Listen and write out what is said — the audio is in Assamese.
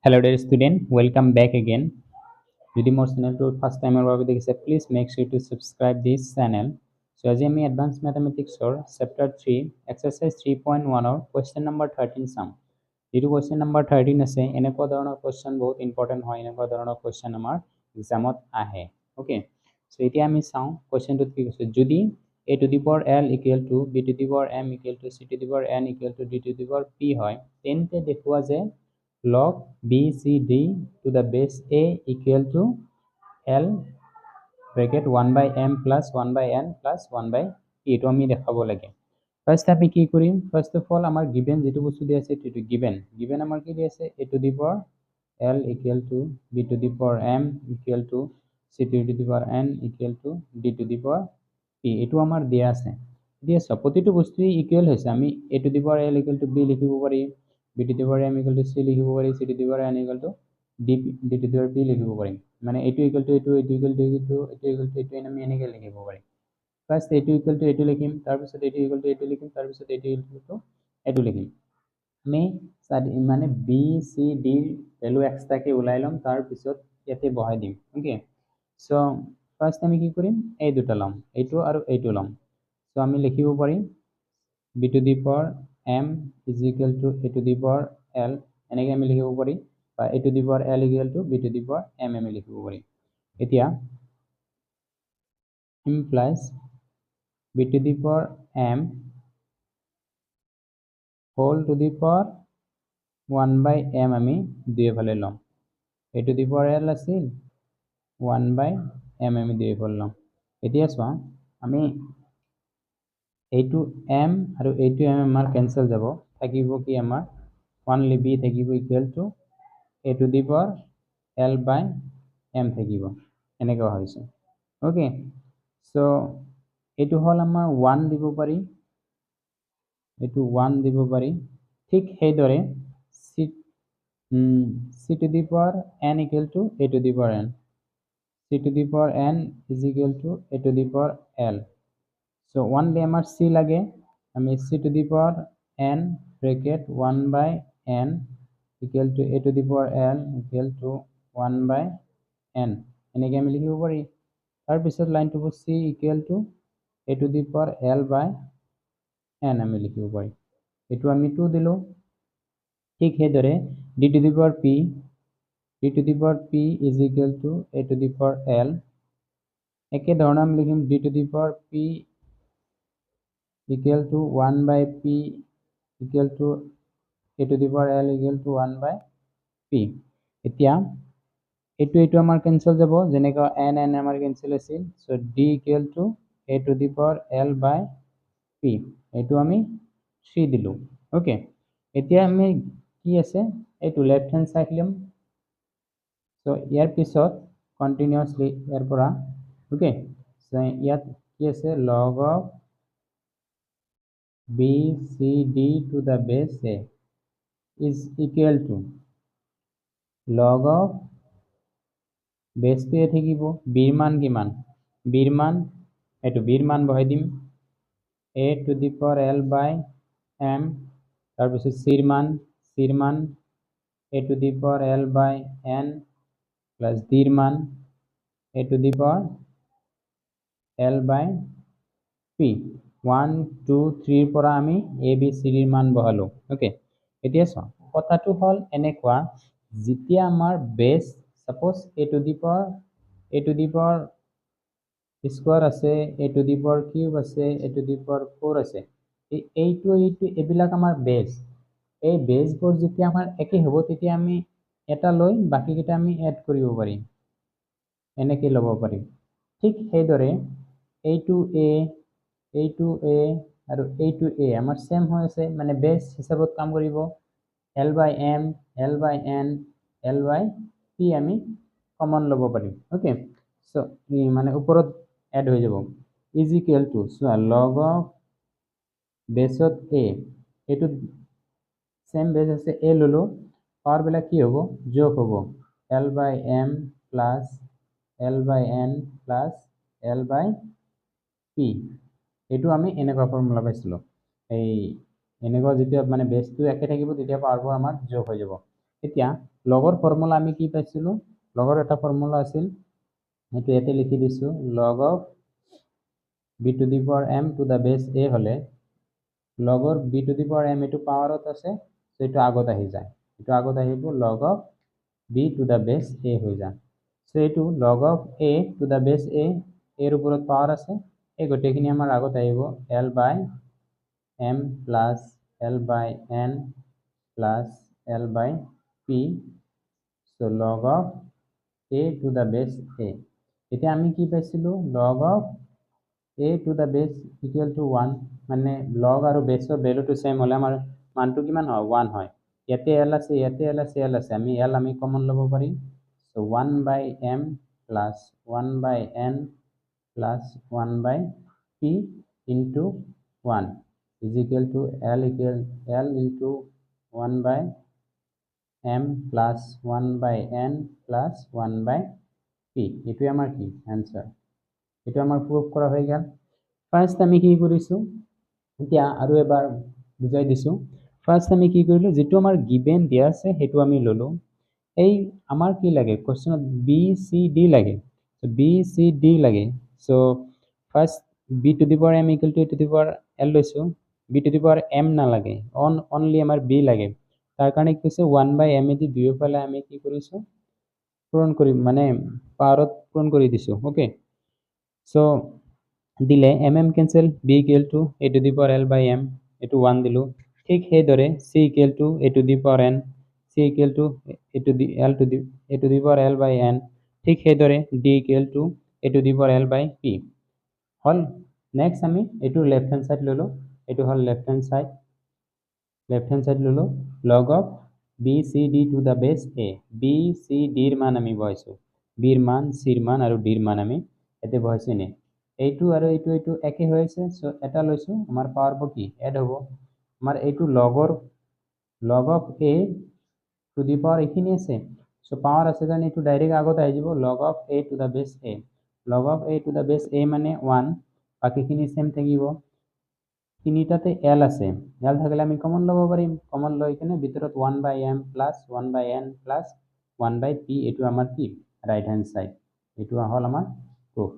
Hello dear student, welcome back again. যদি মোৰ চেনেলটো ফাৰ্ষ্ট টাইমৰ বাবে দেখিছে please make sure to subscribe this channel. So' আজি আমি এডভান্স মেথামেটিক্সৰ চেপ্টাৰ 3 এক্সাৰচাইজ 3.1ৰ কুৱেশ্যন নম্বৰ 13 চাম। যিটো কুৱেশ্যন নম্বৰ 13 আছে এনেকুৱা ধৰণৰ কুৱেশ্যন বহুত ইম্পৰ্টেণ্ট হয়, এনেকুৱা ধৰণৰ কুৱেশ্যন আমাৰ এক্সামত আহে। অ'কে, চ' এতিয়া আমি চাওঁ কুৱেশ্যনটোত কি কৈছে। যদি a to the power l equal to b to the power m equal to c to the power n equal to d to the power p হয়, তেন্তে দেখুৱা যে log b c d to the base a equal to l bracket 1 by m plus 1 by n plus 1 by p এইটো আমি দেখাব লাগে। ফাৰ্ষ্ট আমি কি কৰিম, ফাৰ্ষ্ট অফ অল আমাৰ গিভেন যিটো বস্তু দিয়া আছে সেইটো গিভেন আমাৰ কি দিয়া আছে a to the power l equal to b to the power m equal to c to the power n equal to d to the power p এইটো আমাৰ দিয়া আছে। দিয়া আছে প্ৰতিটো বস্তুই ইকুৱেল হৈছে, আমি a to the power l equal to b লিখিব পাৰি, b to the power m equal to c লিখিব পাৰি, c to the power n equal to d to the power p লিখিব পাৰিম। মানে এইটো ইকুৱেল টু এইটো, এইটো ইকুৱেল টু এইটো, এইটো ইকুৱেল টু এইটো আমি এনেকৈ লিখিব পাৰিম। ফাৰ্ষ্ট এইটো ইকুৱেল টু এইটো লিখিম, তাৰপিছত এইটো ইকুৱেল টু এইটো লিখিম, তাৰপিছত এইটো ইকুৱেল টু এইটো লিখিম। আমি মানে বি চি ডিৰ ভেলু এক্সট্ৰাকৈ ওলাই ল'ম, তাৰপিছত ইয়াতে বহাই দিম। অ'কে, চ' ফাৰ্ষ্ট আমি কি কৰিম, এই দুটা ল'ম, এইটো আৰু এইটো ল'ম। চ' আমি লিখিব পাৰিম b to the power m is equal to a to the power l, এনেকৈ আমি লিখিব পাৰিম, বা a to the power l equal to b to the power m আমি লিখিব পাৰিম। এতিয়া implies b to the power m whole to the power 1 by m আমি দুয়োফালে ল'ম। a to the power l আছিল 1 by m আমি দুয়োফালে ল'ম। এতিয়া চোৱা আমি এইটো m আৰু এইটো m আমাৰ কেঞ্চেল যাব, থাকিব কি আমাৰ 1 b থাকিব equal to a to the power l by m থাকিব, এনেকুৱা হৈছে। অ'কে, চ' এইটো হ'ল আমাৰ 1 দিব পাৰি, এইটো 1 দিব পাৰি। ঠিক সেইদৰে c to the power n equal to a to the power n, c to the power n is equal to a to the power l। চ' 1 লৈ আমাৰ c লাগে, আমি c to the power n bracket 1 by n equal to a to the power l equal to 1 by n এনেকৈ আমি লিখিব পাৰি। তাৰপিছত লাইনটো হ'ব c equal to a to the power l by n আমি লিখিব পাৰি। এইটো আমি 2 দিলোঁ। ঠিক সেইদৰে d to the power p is equal to a to the power l, একেধৰণে আমি লিখিম d to the power p equal to 1 by p equal to a to the power l equal to 1 by p। এতিয়া এইটো আমাৰ কেঞ্চেল যাব, যেনেকৈ n আমাৰ কেঞ্চেল আছিল। চ' d equal to a to the power l by p, এইটো আমি 3 দিলোঁ। অ'কে, এতিয়া আমি কি আছে এইটো লেফ্ট হেণ্ড চাইড ল'ম। চ' ইয়াৰ পিছত কণ্টিনিউৱাছলি ইয়াৰ পৰা, অ'কে, চ' ইয়াত কি আছে log of b c d to the base a is equal to log of বেছটোৱে থাকিব, বিৰ মান কিমান, বিৰ মান এইটো বিৰ মান বহাই দিম a to the power l by m, তাৰপিছত চিৰ মান a to the power l by n plus ডিৰ মান a to the power l by p। 1 2 3 পৰা আমি a b c ডিৰ মান বহালোঁ। অ'কে, এতিয়া চোৱা কথাটো হ'ল এনেকুৱা, যেতিয়া আমাৰ বেছ suppose a to the power square আছে, a to the power cube আছে, a to the power 4 আছে, এইটো এইবিলাক আমাৰ বেছ। এই বেছবোৰ যেতিয়া আমাৰ একেই হ'ব তেতিয়া আমি এটা লৈ বাকীকেইটা আমি এড কৰিব পাৰিম, এনেকৈ ল'ব পাৰিম। ঠিক সেইদৰে এইটো a আৰু এইটো a আমাৰ ছেম হৈ আছে, মানে বেছ হিচাপত কাম কৰিব। l by m l by n l by p আমি কমন ল'ব পাৰিম। অ'কে, চ' মানে ওপৰত এড হৈ যাব, ইজ ইকুৱেল টু চোৱা লগ অফ বেছত a, এইটো ছেম বেছ আছে a ল'লোঁ, পাৱাৰবিলাক কি হ'ব যোগ হ'ব, l by m plus l by n plus l by p। এইটো আমি এনেকুৱা ফৰ্মুলা পাইছিলোঁ, এই এনেকুৱা যেতিয়া মানে বেছটো একে থাকিব তেতিয়া পাৱাৰবোৰ আমাৰ যোগ হৈ যাব। এতিয়া লগৰ ফৰ্মুলা আমি কি পাইছিলোঁ লগৰ এটা ফৰ্মুলা আছিল সেইটো ইয়াতে লিখি দিছোঁ log of b to the power m to the base a হলে লগৰ b to the power m এটো পাৱাৰত আছে সো এটো আগত আহি যায় এটো আগত আহিব log of b to the base a হৈ যায় সো এটো log of a to the base a এর উপৰত পাৱাৰ আছে এই গটেখিনি আমাৰ আগত আহিব l by m plus l by n plus l by p so log of a to the base a এতিয়া আমি কি পাইছিলো log of a to the base equal to 1 মানে log আৰু base ৰ ভ্যালুটো সেম হলে আমাৰ মানটো কিমান হয় 1 হয় ইয়াতে l আছে ইয়াতে l আছে l আছে আমি l আমি কমন লব পাৰিম so 1 by m plus 1 by n plus 1 by p into 1 is equal to l into 1 by m plus 1 by n plus 1 by p এটো আমাৰ কি आंसर এটো আমাৰ প্ৰুফ কৰা হয়ে গেল ফাৰ্স্ট আমি কি কৰিছো এতিয়া আৰু এবাৰ বুজাই দিছো ফাৰ্স্ট আমি কি কৰিলো যেটো আমাৰ গিভেন দিয়া আছে হেতু আমি ললো এই আমাৰ কি লাগে কোশ্চেনত বি সি ডি লাগে সো বি সি ডি লাগে so first b to the power m equal to a to the power l লৈছো b to the power m না লাগে অনলি আমাৰ b লাগে তাৰ কাৰণে কি হৈছে 1 by m এদি দুয়োফালে আমি কি কৰিছো পূৰণ কৰি মানে পাৱাৰত পূৰণ কৰি দিছো ওকে সো দিলে mm cancel b equal to a to the power l by m এটো 1 দিলো ঠিক সেই দৰে c equal to a to the power n c equal to a to the l to the a to the power l by n ঠিক সেই দৰে d equal to a to the power l by p hall next আমি এটো লেফট হ্যান্ড সাইড ললো এটো হল লেফট হ্যান্ড সাইড ললো log of b c d to the base a b c d এর মান আমি বহাইছো b এর মান c এর মান আৰু d এৰ মান আমি এতে বহাইছো নে এইটো আৰু এইটো একে হৈছে সো এটা লৈছো আমাৰ পাৱাৰ কি এড হ'ব আমাৰ এইটো log of a to the power এখিনি আছে সো পাৱাৰ আছে কাৰণে এইটো ডাইৰেক্ট আগত আহি যাব log of a to the base a log of a to the base a মানে 1 বাকিখিনি সেম থাকিব তিনিটাতে l আছে l থাকলে আমি কমন লব পাৰিম কমন লৈ কিনে ভিতৰত 1 by m plus 1 by n plus 1 by p এটো আমাৰ কি ৰাইট হ্যান্ড সাইড এটো হল আমাৰ প্ৰুফ